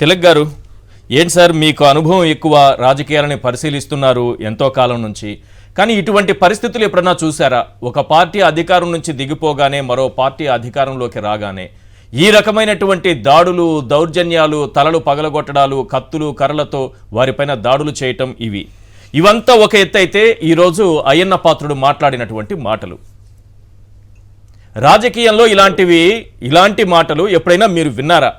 తిలక్ గారు, ఏంటి సార్ మీకు అనుభవం ఎక్కువ, రాజకీయాలని పరిశీలిస్తున్నారు ఎంతో కాలం నుంచి. కానీ ఇటువంటి పరిస్థితులు ఎప్పుడన్నా చూసారా? ఒక పార్టీ అధికారం నుంచి దిగిపోగానే మరో పార్టీ అధికారంలోకి రాగానే ఈ రకమైనటువంటి దాడులు, దౌర్జన్యాలు, తలలు పగలగొట్టడాలు, కత్తులు కర్రలతో వారిపైన దాడులు చేయటం, ఇవంతా ఒక ఎత్తు అయితే ఈరోజు అయ్యన్న పాత్రుడు మాట్లాడినటువంటి మాటలు, రాజకీయంలో ఇలాంటి మాటలు ఎప్పుడైనా మీరు విన్నారా?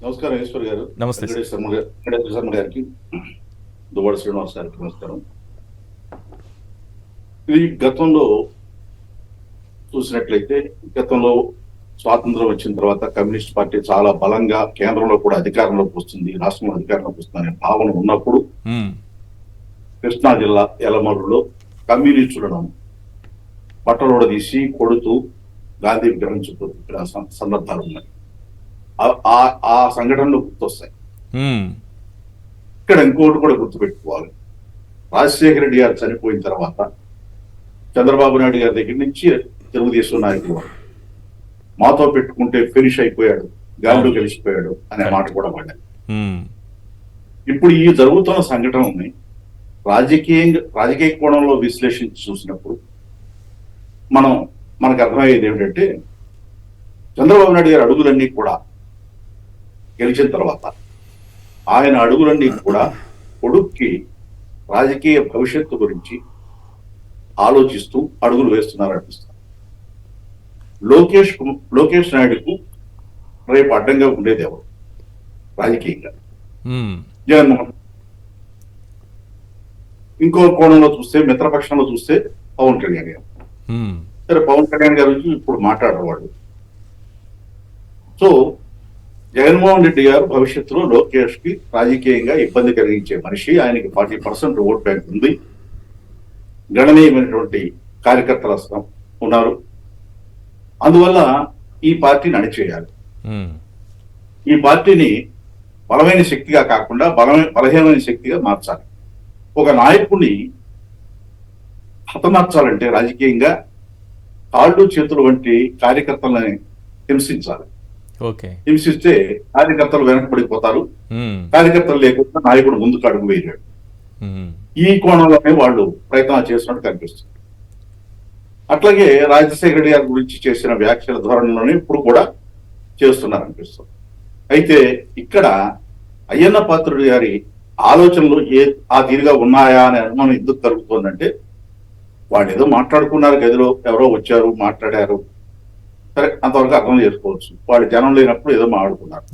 నమస్కారం ఈశ్వర్ గారు. నమస్తే శర్మ గారికి, దువ్వాడ శ్రీనివాస్ గారికి నమస్కారం. ఇది గతంలో చూసినట్లయితే, గతంలో స్వాతంత్రం వచ్చిన తర్వాత కమ్యూనిస్ట్ పార్టీ చాలా బలంగా కేంద్రంలో కూడా అధికారంలోకి వస్తుంది, రాష్ట్రంలో అధికారంలోకి వస్తుంది అనే భావన ఉన్నప్పుడు కృష్ణా జిల్లా యలమడులో కమ్యూనిస్టులను బట్టలోడ తీసి కొడుతూ గాంధీ విగ్రహం చుట్టూ సందర్భాలు ఉన్నాయి. ఆ సంఘటనలు గుర్తొస్తాయి. ఇక్కడ ఇంకోటి కూడా గుర్తుపెట్టుకోవాలి. రాజశేఖర రెడ్డి గారు చనిపోయిన తర్వాత చంద్రబాబు నాయుడు గారి దగ్గర నుంచి తెలుగుదేశం నాయకులు మాతో పెట్టుకుంటే ఫినిష్ అయిపోయాడు, గాలిలో కలిసిపోయాడు అనే మాట కూడా పడ్డాయి. ఇప్పుడు ఈ జరుగుతున్న సంఘటనని రాజకీయ కోణంలో విశ్లేషించి చూసినప్పుడు మనకు అర్థమయ్యేది ఏమిటంటే, చంద్రబాబు నాయుడు గారి అడుగులన్నీ కూడా గెలిచిన తర్వాత ఆయన అడుగులన్నీ కూడా కొడుక్కి రాజకీయ భవిష్యత్తు గురించి ఆలోచిస్తూ అడుగులు వేస్తున్నారు అనిపిస్తారు. లోకేష్ నాయుడుకు రేపు అడ్డంగా ఉండేది ఎవరు రాజకీయంగా? జగన్మోహన్. ఇంకో కోణంలో చూస్తే, మిత్రపక్షంలో చూస్తే పవన్ కళ్యాణ్ గారు. సరే, పవన్ కళ్యాణ్ గారి గురించి ఇప్పుడు మాట్లాడేవాడు. సో జగన్మోహన్ రెడ్డి గారు భవిష్యత్తులో లోకేష్ కి రాజకీయంగా ఇబ్బంది కలిగించే మనిషి. ఆయనకి 40% ఓట్ బ్యాంక్ ఉంది, గణనీయమైనటువంటి కార్యకర్తలు ఉన్నారు. అందువల్ల ఈ పార్టీని అణిచేయాలి. ఈ పార్టీని బలమైన శక్తిగా కాకుండా బలహీనమైన శక్తిగా మార్చాలి. ఒక నాయకుడిని హతమార్చాలంటే రాజకీయంగా కాళ్ళు చేతులు వంటి కార్యకర్తలని హింసించాలి. హింసిస్తే కార్యకర్తలు వెనకబడిపోతారు. కార్యకర్తలు లేకుండా నాయకుడు ముందుకు అడుగు వేయలేడు. ఈ కోణంలోనే వాళ్ళు ప్రయత్నాలు చేస్తున్నట్టు కనిపిస్తుంది. అట్లాగే రాజశేఖర రెడ్డి గారి గురించి చేసిన వ్యాఖ్యల ధోరణిలోనే ఇప్పుడు కూడా చేస్తున్నారు అనిపిస్తుంది. అయితే ఇక్కడ అయ్యన్న పాత్రుడి గారి ఆలోచనలు ఆ తీరుగా ఉన్నాయా అనే అనుమానం ఎందుకు కలుగుతుందంటే, వాళ్ళు ఏదో మాట్లాడుకున్నారు, గదిలో ఎవరో వచ్చారు మాట్లాడారు, సరే అంతవరకు అర్థం చేసుకోవచ్చు. వాళ్ళు జనం లేనప్పుడు ఏదో మాట్లాడుకున్నారు.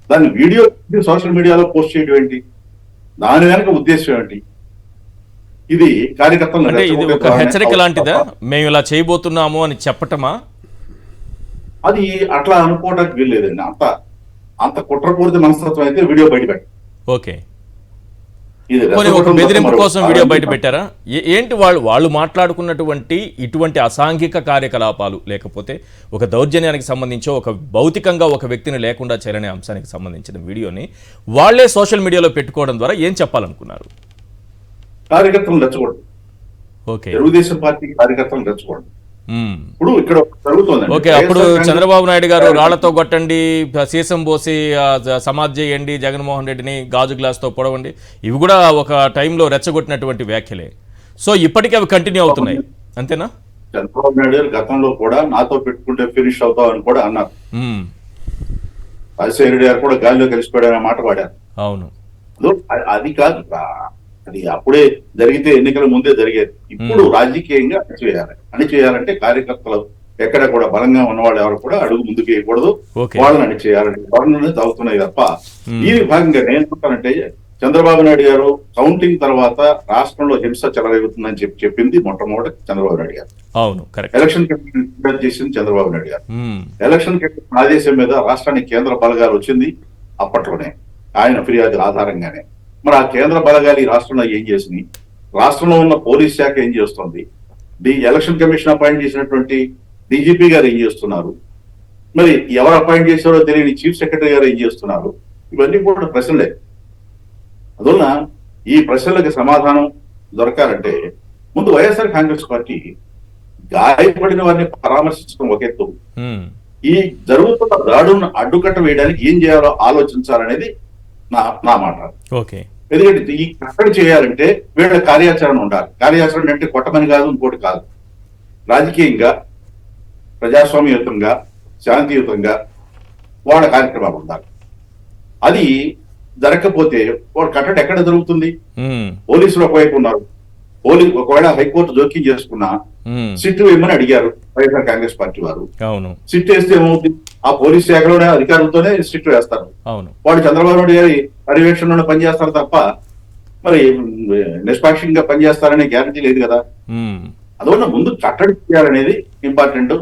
దాన్ని వీడియో సోషల్ మీడియాలో పోస్ట్ చేయడం ఏంటి? దాని వెనక ఉద్దేశం ఏంటి? ఇది కార్యకర్తలు హెచ్చరిక లాంటిదా? మేము ఇలా చేయబోతున్నాము అని చెప్పటమా? అది అట్లా అనుకోవడానికి వీల్లేదండి. అంత కుట్రపూరిత మనస్తత్వం అయితే వీడియో బయటపెట్టారు. ఓకే, బెదిరింపు కోసం వీడియో బయట పెట్టారా? ఏంటి వాళ్ళు మాట్లాడుకున్నటువంటి ఇటువంటి అసాంఘిక కార్యకలాపాలు, లేకపోతే ఒక దౌర్జన్యానికి సంబంధించో, ఒక భౌతికంగా ఒక వ్యక్తిని లేకుండా చేరనే అంశానికి సంబంధించిన వీడియోని వాళ్లే సోషల్ మీడియాలో పెట్టుకోవడం ద్వారా ఏం చెప్పాలనుకున్నారు? కార్యకర్తలను రెచ్చగొట్టు. ఓకే, తెలుగుదేశం పార్టీ కార్యకర్తలను రెచ్చగొట్టు. ఇప్పుడు ఇక్కడ జరుగుతుంది. ఓకే, అప్పుడు చంద్రబాబు నాయుడు గారు రాళ్లతో కొట్టండి, సీసం పోసి సమాధి చేయండి, జగన్మోహన్ రెడ్డిని గాజు గ్లాస్ తో పొడవండి, ఇవి కూడా ఒక టైంలో రెచ్చగొట్టినటువంటి వ్యాఖ్యలే. సో ఇప్పటికీ అవి కంటిన్యూ అవుతున్నాయి, అంతేనా? చంద్రబాబు నాయుడు గారు గతంలో కూడా నాతో పెట్టుకుంటే ఫినిష్ అవుతావు అని కూడా అన్నారు. రాజశేఖర రెడ్డి గారు కూడా గాలిలో కలిసిపోయాడు అనే మాట వాడారు. అవును, అది కాదు, అది అప్పుడే జరిగితే ఎన్నికల ముందే జరిగేది. ఇప్పుడు రాజకీయంగా అణిచేయాలంటే కార్యకర్తలు ఎక్కడ కూడా బలంగా ఉన్నవాళ్ళు ఎవరు కూడా అడుగు ముందుకు వేయకూడదు, వాళ్ళని అణిచేయాలంటే ధోరణులు అవుతున్నాయి తప్ప. ఈ భాగంగా నేనంటే, చంద్రబాబు నాయుడు గారు కౌంటింగ్ తర్వాత రాష్ట్రంలో హింస చెలరేగుతుందని చెప్పింది మొట్టమొదటి చంద్రబాబు నాయుడు గారు. అవును, ఎలక్షన్ కమిషన్ చేసింది చంద్రబాబు నాయుడు గారు. ఎలక్షన్ కమిషన్ ఆదేశం మీద రాష్ట్రానికి కేంద్ర బలగాలు వచ్చింది అప్పట్లోనే, ఆయన ఫిర్యాదుల ఆధారంగానే. మరి ఆ కేంద్ర బలగాలు ఈ రాష్ట్రంలో ఏం చేసినాయి? రాష్ట్రంలో ఉన్న పోలీస్ శాఖ ఏం చేస్తుంది? ఎలక్షన్ కమిషన్ అపాయింట్ చేసినటువంటి డీజీపీ గారు ఏం చేస్తున్నారు? మరి ఎవరు అపాయింట్ చేశారో తెలియని చీఫ్ సెక్రటరీ గారు ఏం చేస్తున్నారు? ఇవన్నీ కూడా ప్రశ్నలే. అందువల్ల ఈ ప్రశ్నలకు సమాధానం దొరకాలంటే ముందు వైఎస్ఆర్ కాంగ్రెస్ పార్టీ గాయపడిన వారిని పరామర్శించడం ఒక ఎత్తు, ఈ జరుగుతున్న దాడులను అడ్డుకట్ట వేయడానికి ఏం చేయాలో ఆలోచించాలనేది నా మాట. ఓకే. ఎందుకంటే ఈ కట్టడి చేయాలంటే వీళ్ళ కార్యాచరణ ఉండాలి. కార్యాచరణ అంటే కొట్టమని కాదు, ఇంకోటి కాదు. రాజకీయంగా, ప్రజాస్వామ్యయుతంగా, శాంతియుతంగా వాళ్ళ కార్యక్రమాలు ఉండాలి. అది జరగకపోతే వాడు కట్టడి ఎక్కడ జరుగుతుంది? పోలీసులు ఒకవైపు ఉన్నారు. ఒకవేళ హైకోర్టు జోక్యం చేసుకున్నా సిట్ వేయమని అడిగారు వైఎస్ఆర్ కాంగ్రెస్ పార్టీ వారు. సిట్ వేస్తే ఏమవుతుంది? ఆ పోలీస్ శాఖలోనే అధికారులతోనే సిట్ వేస్తారు. వాడు చంద్రబాబు నాయుడు గారి పర్యవేక్షణలోనే పనిచేస్తారు తప్ప మరి నిష్పాక్షికంగా పనిచేస్తారనే గ్యారంటీ లేదు కదా. అందువల్ల ముందు కట్టడి చేయాలనేది ఇంపార్టెంట్.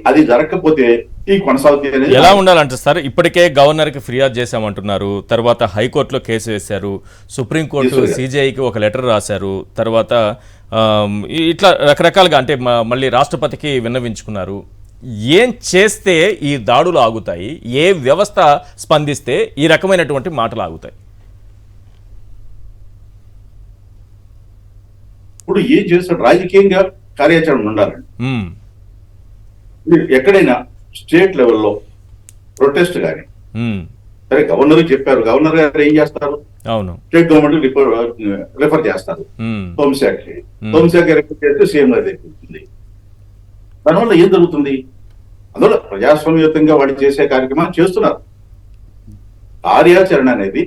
అది జరగకపోతే ఈ కొనసాగుతుంది. ఎలా ఉండాలంటే సార్, ఇప్పటికే గవర్నర్ కి ఫిర్యాదు చేశామంటున్నారు, తర్వాత హైకోర్టులో కేసు వేశారు, సుప్రీంకోర్టు సిజేఐకి ఒక లెటర్ రాశారు, తర్వాత ఇట్లా రకరకాలుగా అంటే మళ్ళీ రాష్ట్రపతికి విన్నవించుకున్నారు. ఏం చేస్తే ఈ దాడులు ఆగుతాయి? ఏ వ్యవస్థ స్పందిస్తే ఈ రకమైనటువంటి మాటలు ఆగుతాయి? ఇప్పుడు ఏం చేస్తాడు? రాజకీయంగా కార్యాచరణ ఉండాలండి. ఎక్కడైనా స్టేట్ లెవెల్లో ప్రొటెస్ట్ కానీ సరే, గవర్నర్ చెప్పారు. గవర్నర్ గారు ఏం చేస్తారు? స్టేట్ గవర్నమెంట్ రిఫర్ చేస్తారు హోంశాఖకి. హోంశాఖ రిఫర్ చేస్తే సీఎం గారి దగ్గరికి. దానివల్ల ఏం జరుగుతుంది? అందువల్ల ప్రజాస్వామ్యయుతంగా వాళ్ళు చేసే కార్యక్రమాలు చేస్తున్నారు. కార్యాచరణ అనేది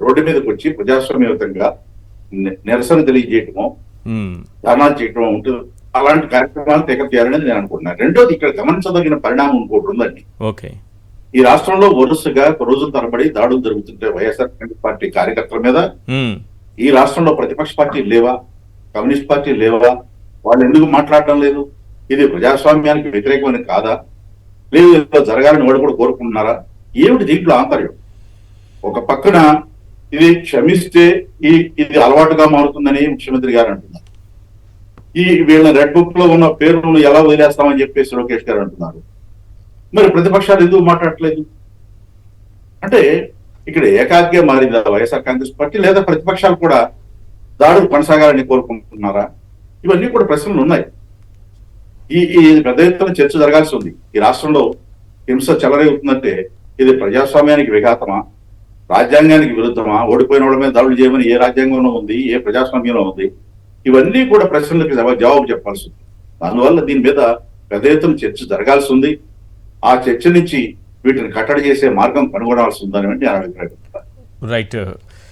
రోడ్డు మీదకి వచ్చి ప్రజాస్వామ్యయుతంగా నిరసన తెలియజేయటమో, ధర్నాలు చేయటమో ఉంటుంది. అలాంటి కార్యక్రమాలు టేకప్ చేయాలని నేను అనుకుంటున్నాను. రెండోది, ఇక్కడ గమనించదగిన పరిణామం ఇంకోటి ఉందండి. ఈ రాష్ట్రంలో వరుసగా రోజుల తరబడి దాడులు జరుగుతుంటే వైఎస్ఆర్ కాంగ్రెస్ పార్టీ కార్యకర్తల మీద, ఈ రాష్ట్రంలో ప్రతిపక్ష పార్టీలు లేవా? కమ్యూనిస్ట్ పార్టీలు లేవా? వాళ్ళు ఎందుకు మాట్లాడటం లేదు? ఇది ప్రజాస్వామ్యానికి వ్యతిరేకమని కాదా? లేదు జరగాలని వాళ్ళు కూడా కోరుకుంటున్నారా? ఏమిటి దీంట్లో ఆంతర్యం? ఒక పక్కన ఇది క్షమిస్తే ఇది అలవాటుగా మారుతుందని ముఖ్యమంత్రి గారు అంటున్నారు. వీళ్ళ రెడ్ బుక్ లో ఉన్న పేర్లను ఎలా వదిలేస్తామని చెప్పేసి లోకేష్ గారు అంటున్నారు. మరి ప్రతిపక్షాలు ఎందుకు మాట్లాడట్లేదు? అంటే ఇక్కడ ఏకాగ్గా మారిందా వైఎస్ఆర్ కాంగ్రెస్ పార్టీ, లేదా ప్రతిపక్షాలు కూడా దాడులు కొనసాగాలని కోరుకుంటున్నారా? ఇవన్నీ కూడా ప్రశ్నలు ఉన్నాయి. ఈ పెద్ద ఎత్తున చర్చ జరగాల్సి ఉంది. ఈ రాష్ట్రంలో హింస చెలరేగుతుందంటే ఇది ప్రజాస్వామ్యానికి విఘాతమా, రాజ్యాంగానికి విరుద్ధమా? ఓడిపోయిన వాళ్ళ మీద దాడులు చేయమని ఏ రాజ్యాంగంలో ఉంది? ఏ ప్రజాస్వామ్యంలో ఉంది? ఇవన్నీ కూడా ప్రశ్నలకు జవాబు చెప్పాల్సి ఉంది. అందువల్ల దీని మీద పెద్ద ఎత్తున చర్చ జరగాల్సి ఉంది. ఆ చర్చ నుంచి వీటిని కట్టడి చేసే మార్గం కనుగొనాల్సి ఉందని నేను అభిప్రాయపడతాను. రైట్.